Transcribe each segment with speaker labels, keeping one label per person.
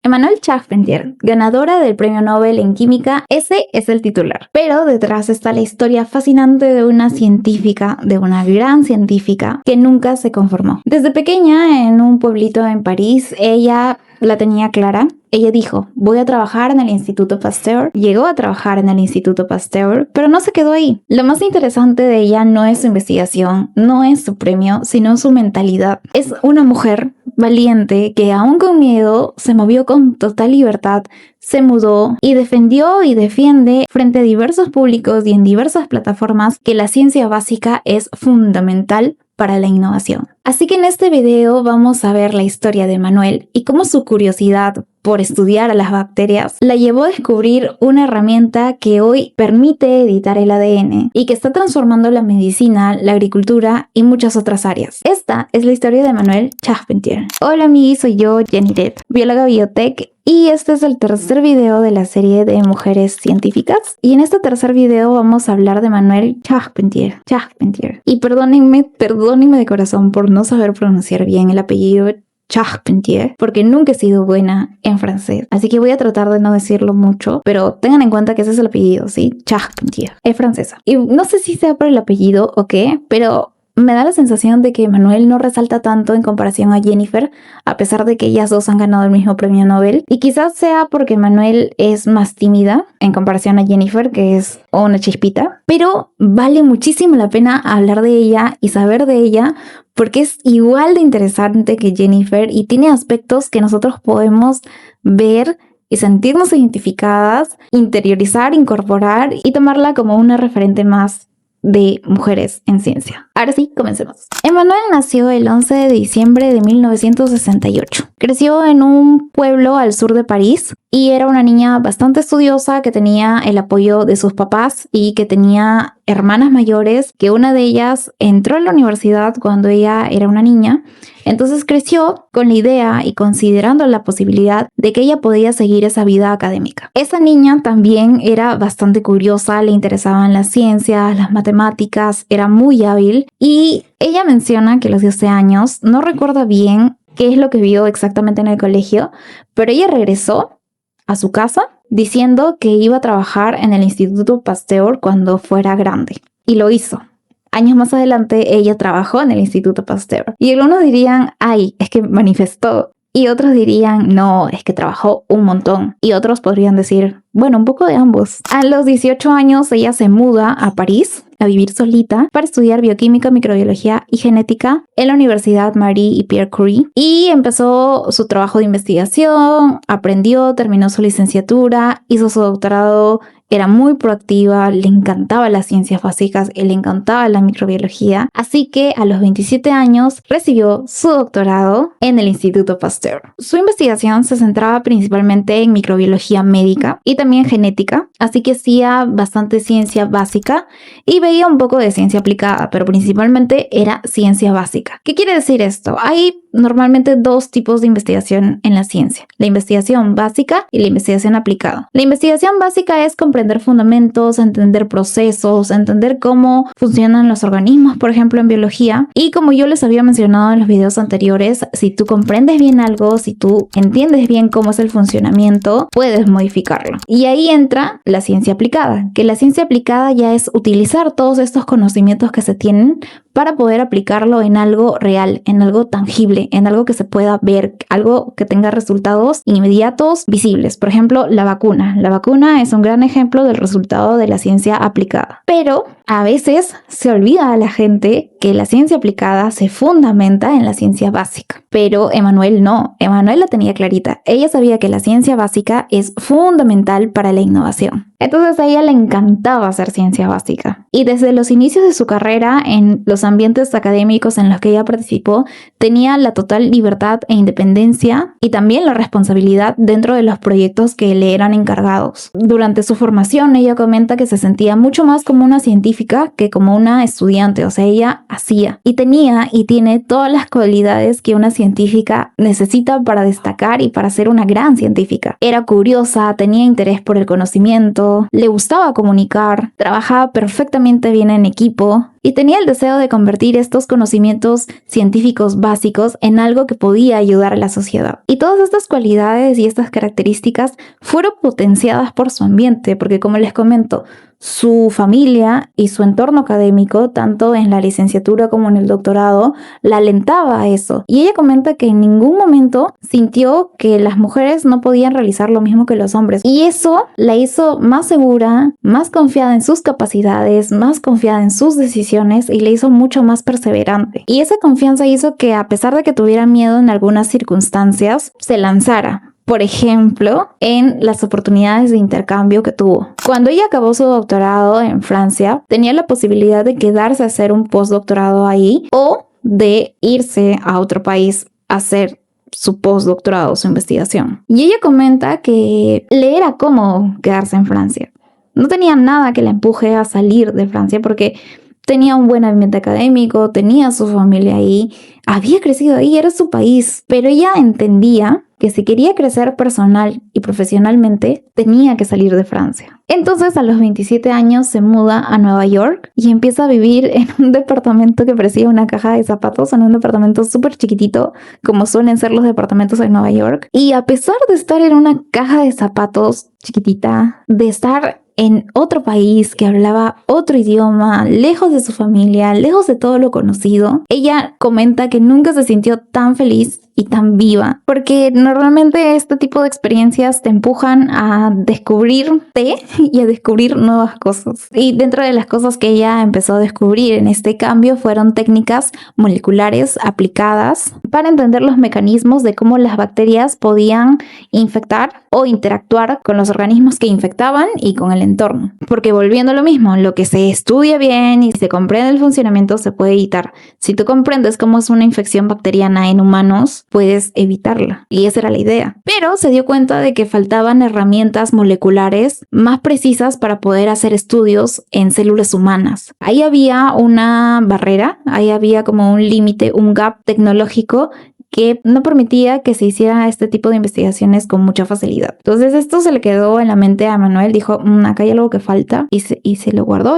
Speaker 1: Emmanuelle Charpentier, ganadora del Premio Nobel en Química, ese es el titular. Pero detrás está la historia fascinante de una científica, de una gran científica, que nunca se conformó. Desde pequeña, en un pueblito en París, ella la tenía clara. Ella dijo, voy a trabajar en el Instituto Pasteur. Llegó a trabajar en el Instituto Pasteur, pero no se quedó ahí. Lo más interesante de ella no es su investigación, no es su premio, sino su mentalidad. Es una mujer valiente que aún con miedo se movió con total libertad, se mudó y defendió y defiende frente a diversos públicos y en diversas plataformas que la ciencia básica es fundamental para la innovación. Así que en este video vamos a ver la historia de Emmanuelle y cómo su curiosidad por estudiar a las bacterias la llevó a descubrir una herramienta que hoy permite editar el ADN y que está transformando la medicina, la agricultura y muchas otras áreas. Esta es la historia de Emmanuelle Charpentier. Hola amigos, soy yo, Jenny Red, bióloga biotech, y este es el tercer video de la serie de mujeres científicas. Y en este tercer video vamos a hablar de Emmanuelle Charpentier. Y perdónenme de corazón por no saber pronunciar bien el apellido Charpentier, porque nunca he sido buena en francés, así que voy a tratar de no decirlo mucho, pero tengan en cuenta que ese es el apellido, ¿sí? Charpentier, es francesa. Y no sé si sea por el apellido o qué, pero me da la sensación de que Emmanuelle no resalta tanto en comparación a Jennifer, a pesar de que ellas dos han ganado el mismo premio Nobel. Y quizás sea porque Emmanuelle es más tímida en comparación a Jennifer, que es una chispita. Pero vale muchísimo la pena hablar de ella y saber de ella, porque es igual de interesante que Jennifer y tiene aspectos que nosotros podemos ver y sentirnos identificadas, interiorizar, incorporar y tomarla como una referente más de mujeres en ciencia. Ahora sí, comencemos. Emmanuelle nació el 11 de diciembre de 1968. Creció en un pueblo al sur de París y era una niña bastante estudiosa que tenía el apoyo de sus papás y que tenía hermanas mayores, que una de ellas entró a la universidad cuando ella era una niña. Entonces creció con la idea y considerando la posibilidad de que ella podía seguir esa vida académica. Esa niña también era bastante curiosa, le interesaban las ciencias, las matemáticas, era muy hábil y ella menciona que a los 12 años, no recuerda bien qué es lo que vio exactamente en el colegio, pero ella regresó a su casa diciendo que iba a trabajar en el Instituto Pasteur cuando fuera grande. Y lo hizo. Años más adelante, ella trabajó en el Instituto Pasteur. Y algunos dirían, ay, es que manifestó. Y otros dirían, no, es que trabajó un montón. Y otros podrían decir, bueno, un poco de ambos. A los 18 años, ella se muda a París a vivir solita para estudiar bioquímica, microbiología y genética en la Universidad Marie y Pierre Curie. Y empezó su trabajo de investigación, aprendió, terminó su licenciatura, hizo su doctorado. Era muy proactiva, le encantaban las ciencias básicas y le encantaba la microbiología. Así que a los 27 años recibió su doctorado en el Instituto Pasteur. Su investigación se centraba principalmente en microbiología médica y también genética. Así que hacía bastante ciencia básica y veía un poco de ciencia aplicada, pero principalmente era ciencia básica. ¿Qué quiere decir esto? Hay normalmente dos tipos de investigación en la ciencia: la investigación básica y la investigación aplicada. La investigación básica es comprender fundamentos, entender procesos, entender cómo funcionan los organismos, por ejemplo en biología. Y como yo les había mencionado en los videos anteriores, si tú comprendes bien algo, si tú entiendes bien cómo es el funcionamiento, puedes modificarlo. Y ahí entra la ciencia aplicada, que la ciencia aplicada ya es utilizar todos estos conocimientos que se tienen para poder aplicarlo en algo real, en algo tangible, en algo que se pueda ver, algo que tenga resultados inmediatos, visibles. Por ejemplo, la vacuna. La vacuna es un gran ejemplo del resultado de la ciencia aplicada. Pero a veces se olvida a la gente que la ciencia aplicada se fundamenta en la ciencia básica. Pero Emmanuelle no. Emmanuelle la tenía clarita. Ella sabía que la ciencia básica es fundamental para la innovación. Entonces a ella le encantaba hacer ciencia básica. Y desde los inicios de su carrera, en los ambientes académicos en los que ella participó, tenía la total libertad e independencia y también la responsabilidad dentro de los proyectos que le eran encargados. Durante su formación, ella comenta que se sentía mucho más como una científica que como una estudiante. O sea, ella hacía y tenía y tiene todas las cualidades que una científica necesita para destacar y para ser una gran científica. Era curiosa, tenía interés por el conocimiento, le gustaba comunicar, trabajaba perfectamente bien en equipo y tenía el deseo de convertir estos conocimientos científicos básicos en algo que podía ayudar a la sociedad. Y todas estas cualidades y estas características fueron potenciadas por su ambiente, porque como les comento, su familia y su entorno académico, tanto en la licenciatura como en el doctorado, la alentaba a eso. Y ella comenta que en ningún momento sintió que las mujeres no podían realizar lo mismo que los hombres. Y eso la hizo más segura, más confiada en sus capacidades, más confiada en sus decisiones y le hizo mucho más perseverante. Y esa confianza hizo que, a pesar de que tuviera miedo en algunas circunstancias, se lanzara. Por ejemplo, en las oportunidades de intercambio que tuvo. Cuando ella acabó su doctorado en Francia, tenía la posibilidad de quedarse a hacer un postdoctorado ahí o de irse a otro país a hacer su postdoctorado, su investigación. Y ella comenta que le era cómodo quedarse en Francia. No tenía nada que la empuje a salir de Francia porque tenía un buen ambiente académico, tenía su familia ahí, había crecido ahí, era su país. Pero ella entendía que si quería crecer personal y profesionalmente, tenía que salir de Francia. Entonces, a los 27 años se muda a Nueva York y empieza a vivir en un departamento que parecía una caja de zapatos, en un departamento súper chiquitito, como suelen ser los departamentos en Nueva York. Y a pesar de estar en una caja de zapatos chiquitita, de estar en otro país que hablaba otro idioma, lejos de su familia, lejos de todo lo conocido, ella comenta que nunca se sintió tan feliz y tan viva, porque normalmente este tipo de experiencias te empujan a descubrirte y a descubrir nuevas cosas. Y dentro de las cosas que ella empezó a descubrir en este cambio fueron técnicas moleculares aplicadas para entender los mecanismos de cómo las bacterias podían infectar o interactuar con los organismos que infectaban y con el entorno. Porque volviendo a lo mismo, lo que se estudia bien y se comprende el funcionamiento se puede evitar. Si tú comprendes cómo es una infección bacteriana en humanos, puedes evitarla. Y esa era la idea. Pero se dio cuenta de que faltaban herramientas moleculares más precisas para poder hacer estudios en células humanas. Ahí había una barrera, ahí había como un límite, un gap tecnológico que no permitía que se hiciera este tipo de investigaciones con mucha facilidad. Entonces esto se le quedó en la mente a Manuel, dijo, acá hay algo que falta, y se lo guardó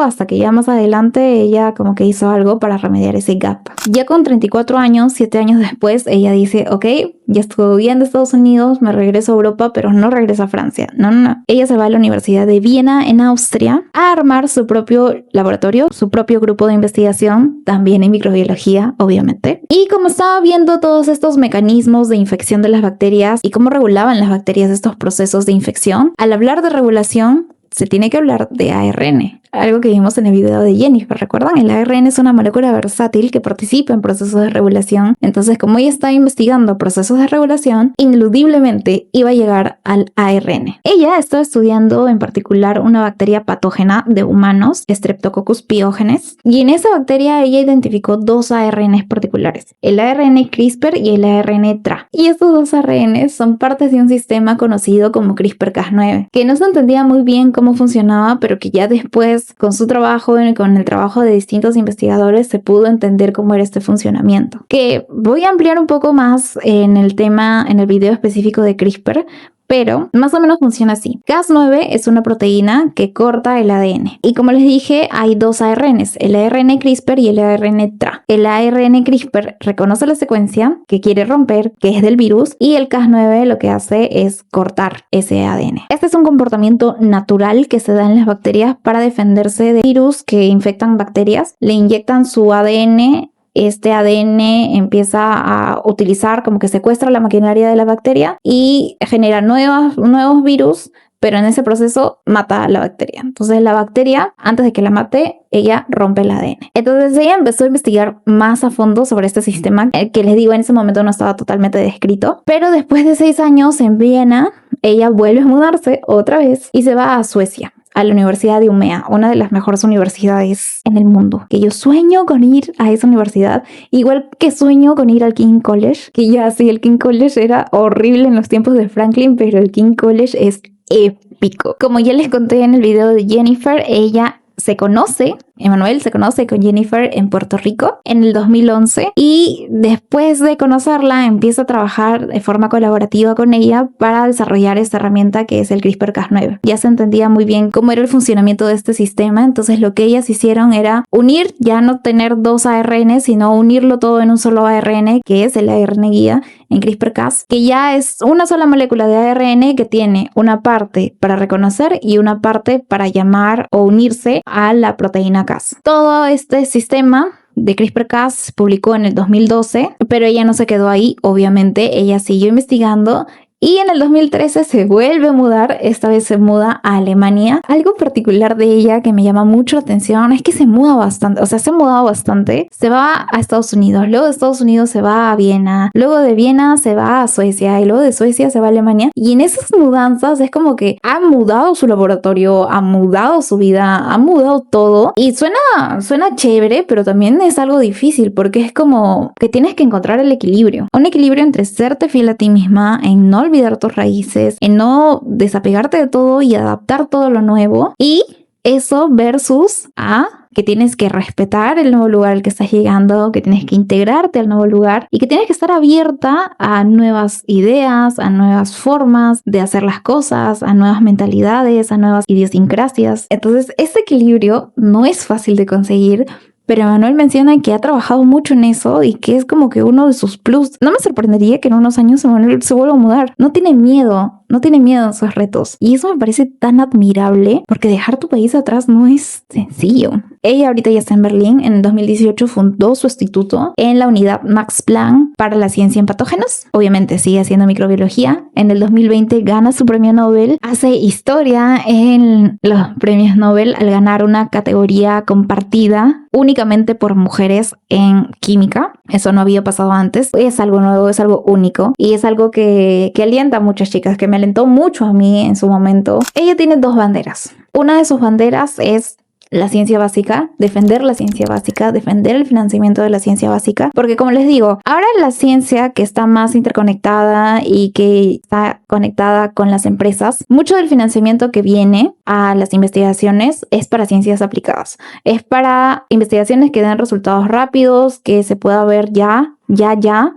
Speaker 1: hasta que ya más adelante ella como que hizo algo para remediar ese gap. Ya con 34 años, 7 años después, ella dice, ok, ya estuve bien de Estados Unidos, me regreso a Europa, pero no regreso a Francia. No. Ella se va a la Universidad de Viena en Austria a armar su propio laboratorio, su propio grupo de investigación, también en microbiología, obviamente. Y como estaba viendo todos estos mecanismos de infección de las bacterias y cómo regulaban las bacterias estos procesos de infección, al hablar de regulación, se tiene que hablar de ARN, algo que vimos en el video de Jennifer, ¿recuerdan? El ARN es una molécula versátil que participa en procesos de regulación. Entonces, como ella estaba investigando procesos de regulación, ineludiblemente iba a llegar al ARN. Ella estaba estudiando en particular una bacteria patógena de humanos, Streptococcus pyogenes, y en esa bacteria ella identificó dos ARNs particulares, el ARN CRISPR y el ARN TRA. Y estos dos ARNs son partes de un sistema conocido como CRISPR-Cas9, que no se entendía muy bien cómo funcionaba, pero que ya después, con su trabajo y con el trabajo de distintos investigadores, se pudo entender cómo era este funcionamiento. Que voy a ampliar un poco más en el tema, en el video específico de CRISPR, pero más o menos funciona así. Cas9 es una proteína que corta el ADN. Y como les dije, hay dos ARNs, el ARN CRISPR y el ARN TRA. El ARN CRISPR reconoce la secuencia que quiere romper, que es del virus, y el Cas9 lo que hace es cortar ese ADN. Este es un comportamiento natural que se da en las bacterias para defenderse de virus que infectan bacterias. Le inyectan su ADN. Este ADN empieza a utilizar, como que secuestra la maquinaria de la bacteria y genera nuevos virus, pero en ese proceso mata a la bacteria. Entonces la bacteria, antes de que la mate, ella rompe el ADN. Entonces ella empezó a investigar más a fondo sobre este sistema, que les digo, en ese momento no estaba totalmente descrito. Pero después de 6 años en Viena, ella vuelve a mudarse otra vez y se va a Suecia, a la Universidad de Umeå, una de las mejores universidades en el mundo, que yo sueño con ir a esa universidad, igual que sueño con ir al King College, que ya sí, el King College era horrible en los tiempos de Franklin, pero el King College es épico. Como ya les conté en el video de Jennifer, ella se conoce Emanuel se conoce con Jennifer en Puerto Rico en el 2011 y después de conocerla empieza a trabajar de forma colaborativa con ella para desarrollar esta herramienta que es el CRISPR-Cas9. Ya se entendía muy bien cómo era el funcionamiento de este sistema, entonces lo que ellas hicieron era unir, ya no tener dos ARN, sino unirlo todo en un solo ARN, que es el ARN guía en CRISPR-Cas, que ya es una sola molécula de ARN que tiene una parte para reconocer y una parte para llamar o unirse a la proteína Cas. Todo este sistema de CRISPR-Cas se publicó en el 2012, pero ella no se quedó ahí, obviamente, ella siguió investigando. Y en el 2013 se vuelve a mudar, esta vez se muda a Alemania. Algo particular de ella que me llama mucho la atención es que se muda bastante, o sea, se ha mudado bastante. Se va a Estados Unidos, luego de Estados Unidos se va a Viena, luego de Viena se va a Suecia y luego de Suecia se va a Alemania. Y en esas mudanzas es como que ha mudado su laboratorio, ha mudado su vida, ha mudado todo. Y suena chévere, pero también es algo difícil porque es como que tienes que encontrar el equilibrio. Un equilibrio entre serte fiel a ti misma, en no olvidar tus raíces, en no desapegarte de todo y adaptar todo lo nuevo, y eso versus a que tienes que respetar el nuevo lugar al que estás llegando, que tienes que integrarte al nuevo lugar y que tienes que estar abierta a nuevas ideas, a nuevas formas de hacer las cosas, a nuevas mentalidades, a nuevas idiosincrasias. Entonces, este equilibrio no es fácil de conseguir, pero Emanuel menciona que ha trabajado mucho en eso y que es como que uno de sus plus. No me sorprendería que en unos años Emanuel se vuelva a mudar. No tiene miedo a esos retos. Y eso me parece tan admirable porque dejar tu país atrás no es sencillo. Ella ahorita ya está en Berlín. En el 2018 fundó su instituto en la unidad Max Planck para la ciencia en patógenos. Obviamente sigue haciendo microbiología. En el 2020 gana su premio Nobel. Hace historia en los premios Nobel al ganar una categoría compartida únicamente por mujeres en química. Eso no había pasado antes. Es algo nuevo, es algo único y es algo que alienta a muchas chicas, que me alentó mucho a mí en su momento. Ella tiene dos banderas. Una de sus banderas es la ciencia básica, defender la ciencia básica, defender el financiamiento de la ciencia básica, porque como les digo, ahora la ciencia que está más interconectada y que está conectada con las empresas, mucho del financiamiento que viene a las investigaciones es para ciencias aplicadas, es para investigaciones que den resultados rápidos, que se pueda ver ya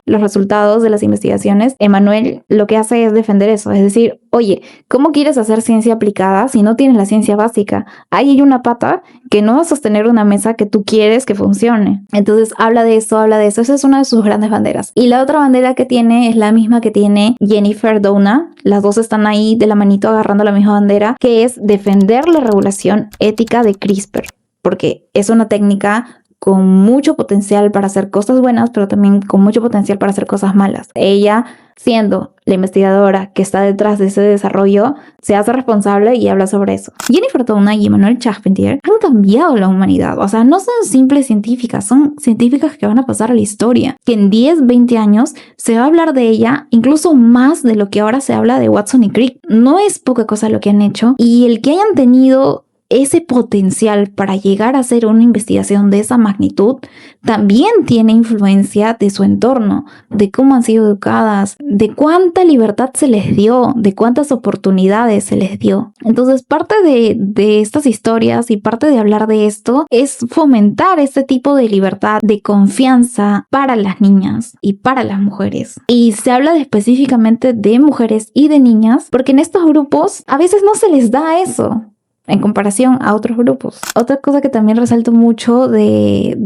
Speaker 1: los resultados de las investigaciones. Emanuel lo que hace es defender eso, es decir, oye, ¿cómo quieres hacer ciencia aplicada si no tienes la ciencia básica? Ahí hay una pata que no va a sostener una mesa que tú quieres que funcione. Entonces habla de eso, esa es una de sus grandes banderas. Y la otra bandera que tiene es la misma que tiene Jennifer Doudna, las dos están ahí de la manito agarrando la misma bandera, que es defender la regulación ética de CRISPR, porque es una técnica con mucho potencial para hacer cosas buenas, pero también con mucho potencial para hacer cosas malas. Ella, siendo la investigadora que está detrás de ese desarrollo, se hace responsable y habla sobre eso. Jennifer Doudna y Emmanuelle Charpentier han cambiado la humanidad. O sea, no son simples científicas, son científicas que van a pasar a la historia. Que en 10, 20 años se va a hablar de ella incluso más de lo que ahora se habla de Watson y Crick. No es poca cosa lo que han hecho, y el que hayan tenido ese potencial para llegar a hacer una investigación de esa magnitud también tiene influencia de su entorno, de cómo han sido educadas, de cuánta libertad se les dio, de cuántas oportunidades se les dio. Entonces, parte de estas historias y parte de hablar de esto es fomentar este tipo de libertad, de confianza para las niñas y para las mujeres. Y se habla específicamente de mujeres y de niñas porque en estos grupos a veces no se les da eso en comparación a otros grupos. Otra cosa que también resalto mucho de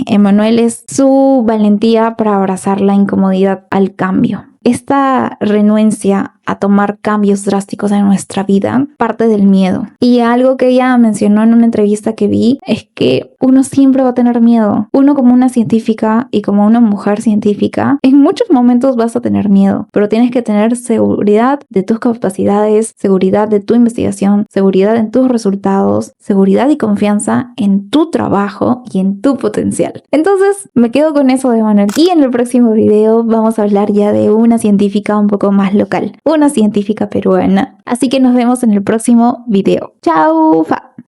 Speaker 1: Emanuel es su valentía para abrazar la incomodidad al cambio. Esta renuencia a tomar cambios drásticos en nuestra vida parte del miedo. Y algo que ella mencionó en una entrevista que vi es que uno siempre va a tener miedo. Uno, como una científica y como una mujer científica, en muchos momentos vas a tener miedo, pero tienes que tener seguridad de tus capacidades, seguridad de tu investigación, seguridad en tus resultados, seguridad y confianza en tu trabajo y en tu potencial. Entonces me quedo con eso de Emanuel. Y en el próximo video vamos a hablar ya de una científica un poco más local, una científica peruana. Así que nos vemos en el próximo video. ¡Chao!